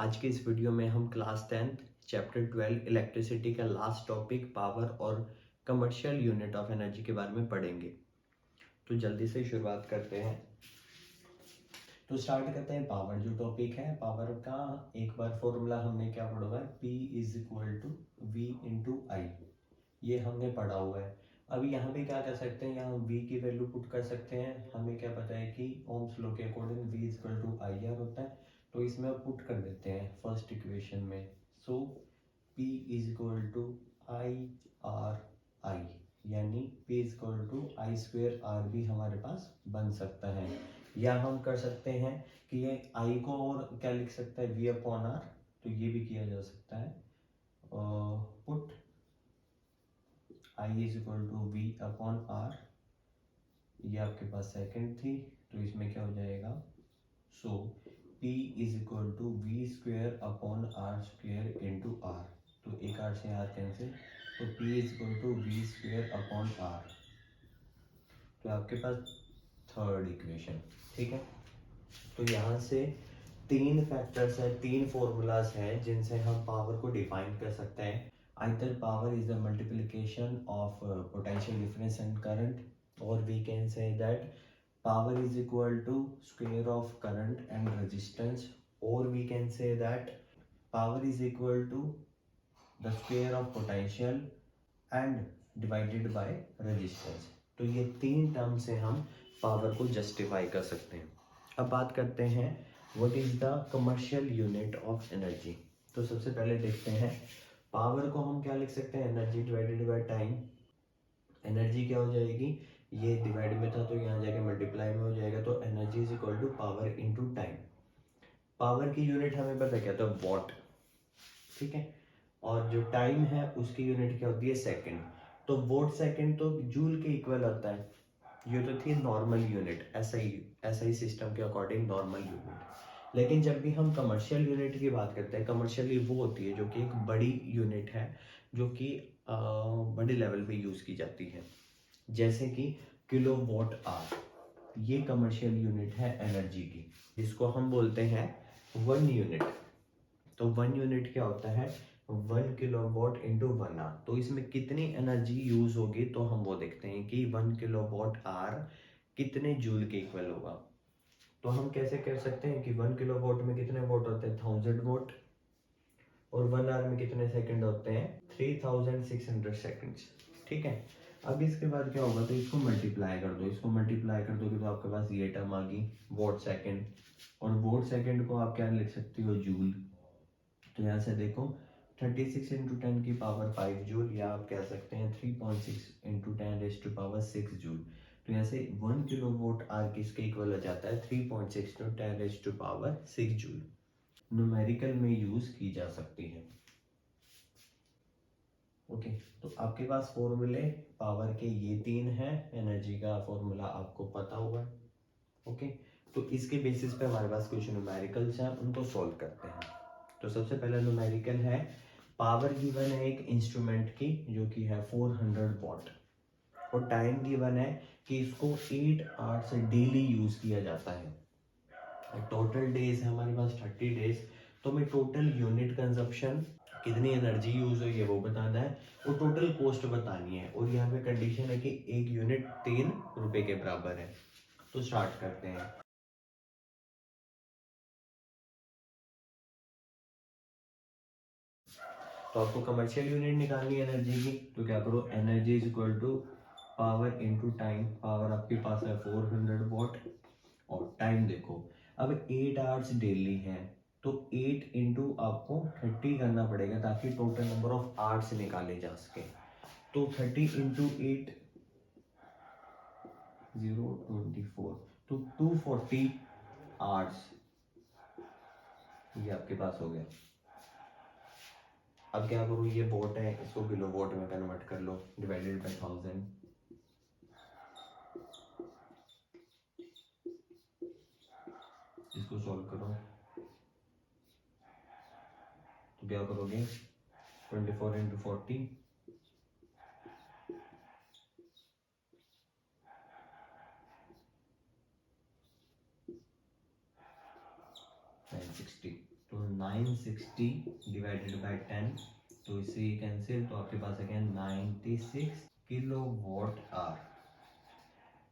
आज के इस वीडियो में हम क्लास 10th चैप्टर 12 इलेक्ट्रिसिटी का लास्ट टॉपिक पावर और कमर्शियल यूनिट ऑफ एनर्जी के बारे में पढ़ेंगे। तो जल्दी से शुरुआत करते हैं। तो स्टार्ट करते हैं। पावर जो टॉपिक है, पावर का एक बार फॉर्मूला हमने क्या पढ़ा हुआ है, P is equal to V into I. ये हमने पढ़ा हुआ है। अब यहाँ पे क्या कर सकते हैं, यहाँ V की वैल्यू पुट कर सकते हैं। हमें क्या पता है कि ओम्स लॉ के according V is equal to I R होता है, तो इसमें पुट कर देते हैं फर्स्ट इक्वेशन में। So P is equal to I R I, यानी P is equal to I square R भी हमारे पास बन सकता है। या हम कर सकते हैं कि ये I को और क्या लिख सकता है, V अपॉन आर, तो ये भी किया जा सकता है। Put I is equal to V upon R, ये आपके पास सेकंड थी, तो इसमें क्या हो जाएगा, so P is equal to V square upon R square into R, तो एक आर से आर कैंसिल, तो P is equal to V square upon R, तो आपके पास थर्ड इक्वेशन। ठीक है, तो यहाँ से तीन फैक्टर्स हैं, तीन फॉर्मूलाज हैं जिनसे हम पावर को डिफाइन कर सकते हैं। Either power is the multiplication of potential difference and current, or we can say that power is equal to square of current and resistance, or we can say that power is equal to the square of potential and divided by resistance। तो ये तीन term से हम power को justify कर सकते हैं। अब बात करते हैं what is the commercial unit of energy. तो सबसे पहले देखते हैं पावर को हम क्या लिख सकते हैं, energy divided by time. Energy क्या हो जाएगी, ये डिवाइड में था तो यहाँ जाके मल्टीप्लाई में हो जाएगा, तो energy is equal to power into time. Power की यूनिट हमें पता क्या था, वॉट। ठीक है, और जो टाइम है उसकी यूनिट क्या होती है, सेकंड। तो वोट सेकंड तो जूल के इक्वल आता है। ये तो थी नॉर्मल यूनिट, ऐसा ही सिस्टम के अकॉर्डिंग नॉर्मल यूनिट। लेकिन जब भी हम कमर्शियल यूनिट की बात करते हैं, कमर्शियली वो होती है जो कि एक बड़ी यूनिट है, जो कि बड़े लेवल पे यूज की जाती है, जैसे कि किलो वॉट आर। ये कमर्शियल यूनिट है एनर्जी की, जिसको हम बोलते हैं वन यूनिट। तो वन यूनिट क्या होता है, 1 किलोवाट इंटू 1 आवर। तो इसमें कितनी एनर्जी यूज होगी, तो हम वो देखते हैं कि 1 किलोवाट आर कितने जूल के इक्वल होगा। तो हम कैसे कर सकते हैं कि 1 किलोवाट में कितने वोट होते हैं, 1000 वोट, और 1 आवर में कितने सेकंड होते हैं, 3600 सेकंड्स। ठीक है, अब इसके बाद क्या होगा, तो इसको मल्टीप्लाई कर दो, इसको मल्टीप्लाई कर दोगे तो आपके पास ये टर्म आ गई वोट सेकंड, और वोट सेकंड को आप क्या लिख सकते हो, जूल। तो यहाँ से देखो 36 इंटू 10 की पावर 5 जूल, या आप कह सकते हैं 3.6 into 10 raise to power 6 joule. तो यहाँ से 1 किलोवाट आर किसके इक्वल हो जाता है, 3.6 into 10 raise to power 6 joule. Numerical में यूज की जा सकती है। ओके, तो आपके पास फॉर्मूले पावर के ये तीन हैं, एनर्जी का फॉर्मूला आपको पता हुआ है। ओके, तो इसके बेसिस पे हमारे पास कुछ न्यूमेरिकल्स हैं, उनको सॉल्व करते हैं। तो सबसे पहला न्यूमेरिकल है, पावर गिवन है एक इंस्ट्रूमेंट की जो कि है 400 वॉट, और टाइम गिवन है कि इसको 8 आवर्स डेली यूज किया जाता है। टोटल डेज है हमारे पास 30 डेज, तो हमें टोटल यूनिट कंजप्शन कितनी एनर्जी यूज हुई है वो बताना है, और टोटल कॉस्ट बतानी है, और यहाँ पे कंडीशन है कि एक यूनिट 3 रुपए के बराबर है। तो स्टार्ट करते हैं। तो आपको कमर्शियल यूनिट निकालनी है एनर्जी की, तो क्या करो, energy is equal to power into time. Power आपके पास है 400 वॉट, और टाइम देखो अब 8 आवर्स डेली है, तो 8 इंटू आपको 30 करना पड़ेगा ताकि टोटल नंबर ऑफ आवर्स निकाले जा सके। तो 30 इंटू 8 024, तो 240 आवर्स ये आपके पास हो गया। अब क्या करूँ, ये वोट है, इसको किलो वोट में कन्वर्ट कर लो, डिवाइडेड बाय 1000। इसको सॉल्व करो तो क्या करोगे, 24 इंटू 40, 960, तो 9 160 डिवाइडेड बाय 10, तो इससे ये कैंसिल, तो आपके पास अगेन 96 किलो वॉट आर,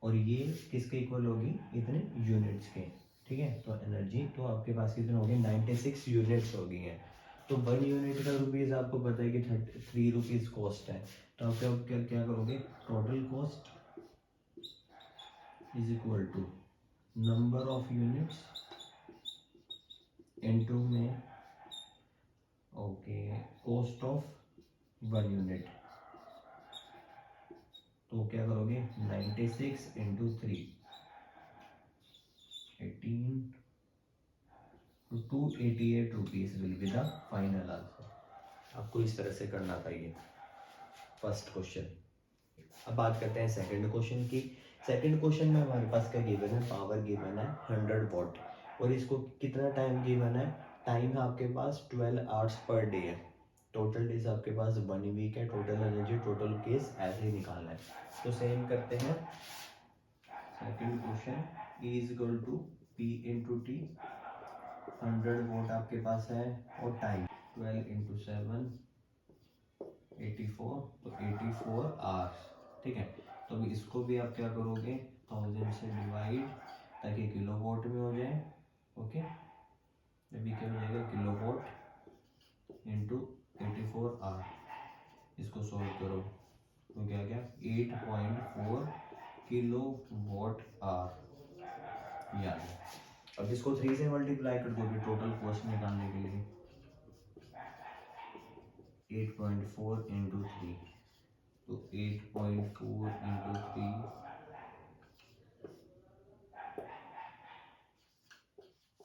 और ये किसके इक्वल होगी, इतने यूनिट्स के, ठीक है। तो एनर्जी तो आपके पास कितने होगी, 96 यूनिट्स हो गई हैं। तो 1 यूनिट का रुपीज़ आपको पता है कि 3 रुपीज़ कॉस्ट है, तो आप क्या क्या क्या करोगे, total cost is equal to number of units into में ओके कॉस्ट ऑफ 1 यूनिट। तो क्या करोगे, 96 into 3, 18 to 288 rupees will be the final answer. आपको इस तरह से करना था ये फर्स्ट क्वेश्चन। अब बात करते हैं सेकंड क्वेश्चन की। सेकंड क्वेश्चन में हमारे पास क्या गिवन है, पावर गिवन है 100 वॉट, और इसको कितना टाइम गिवन है, टाइम है आपके पास 12 आवर्स पर डे है। टोटल डेज आपके पास 1 वीक है, टोटल एनर्जी टोटल केस ऐसे ही निकालना है। तो सेम करते हैं, second question E is equal to P into T, 100 watt आपके पास है, और टाइम 12 इंटू 7 84, तो 84 आवर्स, ठीक है। तो अभी इसको भी आप क्या करोगे, 1000 से डिवाइड, ताकि किलो वोट में हो जाए, ओके। अभी क्या हो जाएगा, किलो वोट इंटू 84 आवर, इसको सोल्व करो तो क्या गया, 8.4 किलो वॉट आवर याद है। अब इसको 3 से मल्टीप्लाई कर दोगे टोटल कॉस्ट निकालने के लिए, 8.4 इंटू 3, तो 8.4 इंटू 3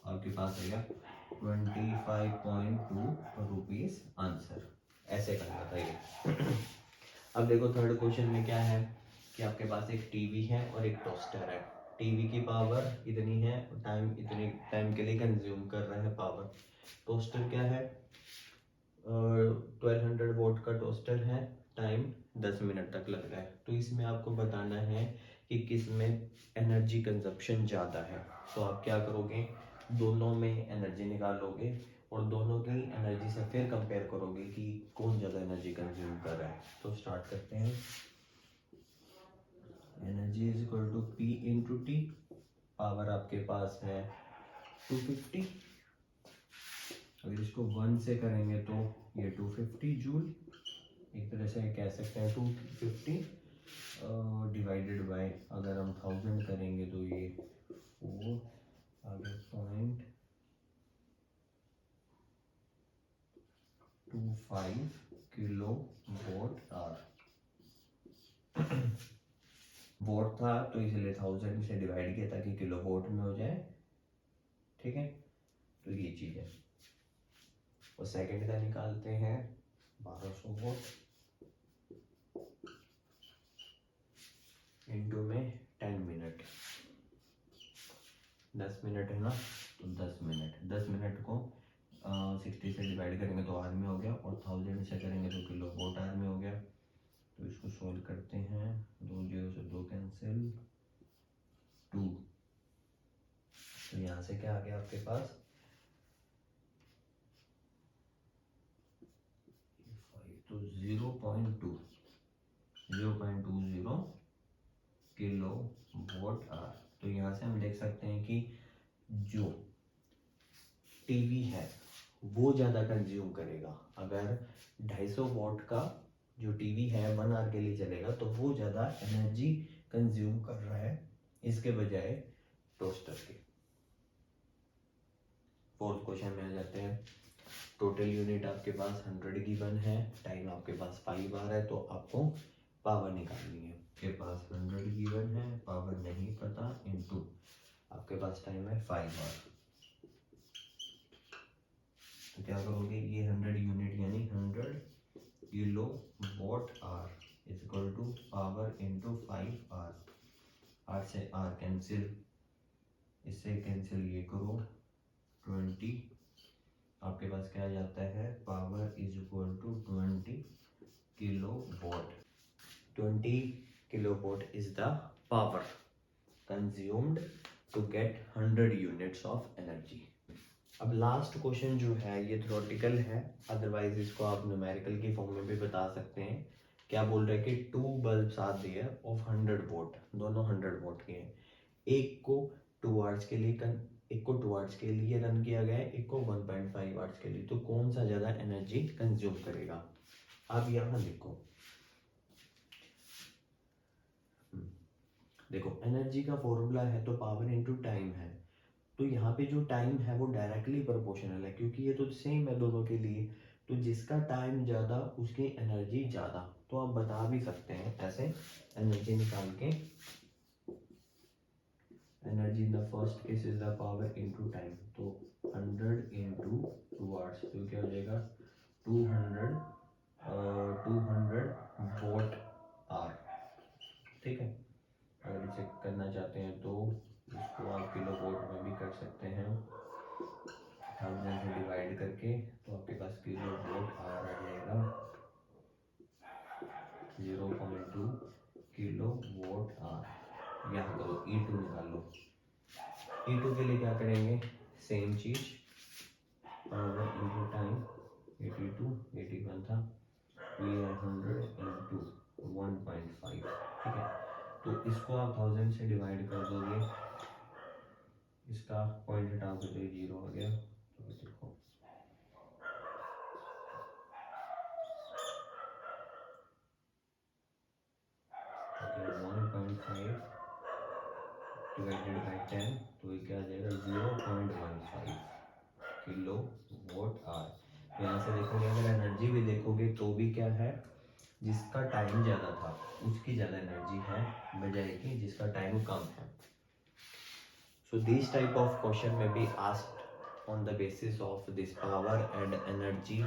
आपके पास आएगा 25.2 रुपीज़ आंसर। ऐसे करना था ये। अब देखो थर्ड क्वेश्चन में क्या है कि आपके पास एक टीवी है और एक टोस्टर है। टीवी की पावर इतनी है, टाइम इतने टाइम के लिए कंज्यूम कर रहा है पावर। टोस्टर क्या है, 1200 वोट का टोस्टर है, टाइम 10 मिनट तक लग रहा है। तो इसमें आपको बताना है कि किस में एनर्जी कंजप्शन ज़्यादा है। तो आप क्या करोगे, दोनों में एनर्जी निकालोगे और दोनों की एनर्जी से फिर कंपेयर करोगे कि कौन ज़्यादा एनर्जी कंज्यूम कर रहा है। तो स्टार्ट करते हैं, energy is equal to P into T, power आपके पास है 250, अगर इसको 1 से करेंगे तो ये 250 जूल, एक तरह से कह सकते हैं 250 डिवाइडेड बाय, अगर हम 1000 करेंगे तो ये 4 आगे 0.25 किलो वोट आवर। वोट था तो इसलिए 1000 से डिवाइड किया ताकि किलो वोट में हो जाए, ठीक है। तो ये चीज़ है। और सेकंड का निकालते हैं 1200 वोट इनटू में 10 मिनट, 10 मिनट है ना, तो 10 मिनट को 60 से डिवाइड करेंगे तो आर में हो गया, और 1000 से करेंगे तो किलो वोट आर में हो गया। तो इसको सॉल्व करते हैं, 2 0 से 2 कैंसिल, 2, तो यहाँ से क्या आ गया आपके पास 5, तो 0.20 किलो वोट आवर। तो यहाँ से हम देख सकते हैं कि जो टीवी है वो ज़्यादा कंज्यूम करेगा। अगर 250 वॉट का जो टीवी है 1 आवर के लिए चलेगा तो वो ज़्यादा एनर्जी कंज्यूम कर रहा है इसके बजाय टोस्टर के। फोर्थ क्वेश्चन में आ जाते हैं, टोटल यूनिट आपके पास 100 गिवन है, टाइम आपके पास 5 आवर है, तो आपको पावर निकालनी है। आपके पास 100 गिवन है, पावर नहीं पता, इनटू आपके पास टाइम है 5 आवर। तो क्या करोगे, ये 100 यूनिट यानी 100 kilowatt hour is equal to power into 5 hour. R से आर कैंसिल, इससे कैंसिल ये करो 20, आपके पास क्या आ जाता है, power is equal to 20 kilowatt. 20 kilowatt is the power consumed to get 100 units of energy. अब लास्ट क्वेश्चन जो है ये थ्योरेटिकल है, अदरवाइज इसको आप न्यूमेरिकल की फॉर्म में भी बता सकते हैं। क्या बोल रहे हैं कि 2 bulbs are there of 100 watt, दोनों 100 वोट के हैं। एक को 2 आवर्स के लिए एक को 2 आवर्स के लिए रन किया गया है, एक को 1.5 आवर्स के लिए। तो कौन सा ज़्यादा एनर्जी कंज्यूम करेगा? अब यहाँ देखो, देखो एनर्जी का फॉर्मूला है तो पावर इनटू टाइम है। तो यहाँ पे जो टाइम है वो डायरेक्टली प्रोपोर्शनल है, क्योंकि ये तो सेम है दोनों के लिए। तो जिसका टाइम ज़्यादा उसकी एनर्जी ज़्यादा। तो आप बता भी सकते हैं ऐसे एनर्जी निकाल के, energy in the first case is the power into time. तो 100 इंटू 2 आवर्स, तो क्या हो जाएगा 200 वोट आवर। ठीक है, अगर इसे करना चाहते हैं तो इसको आप किलो वोट में भी कर सकते हैं, 1000 से डिवाइड करके। तो आपके पास किलो वोट आवर आ जाएगा 0.2 किलो वोट आवर। यहाँ करो E2 निकालो। E2 के लिए क्या करेंगे, सेम चीज, पावर इंटू टाइम, 82 81 था, ये है 100 इंटू 1.5। ठीक है, तो इसको आप 1000 से डिवाइड कर दोगे, इसका पॉइंट हटाओगे तो 0 हो गया। तो देखो 1.5 डिवाइडेड बाई 10, तो ये क्या आ जाएगा 0.15 किलो वोट आवर। यहाँ से देखोगे, अगर एनर्जी भी देखोगे तो भी क्या है, जिसका टाइम ज़्यादा था उसकी ज़्यादा एनर्जी है, बजाय कि जिसका टाइम कम है। So this type of question में be asked on the basis of this power and energy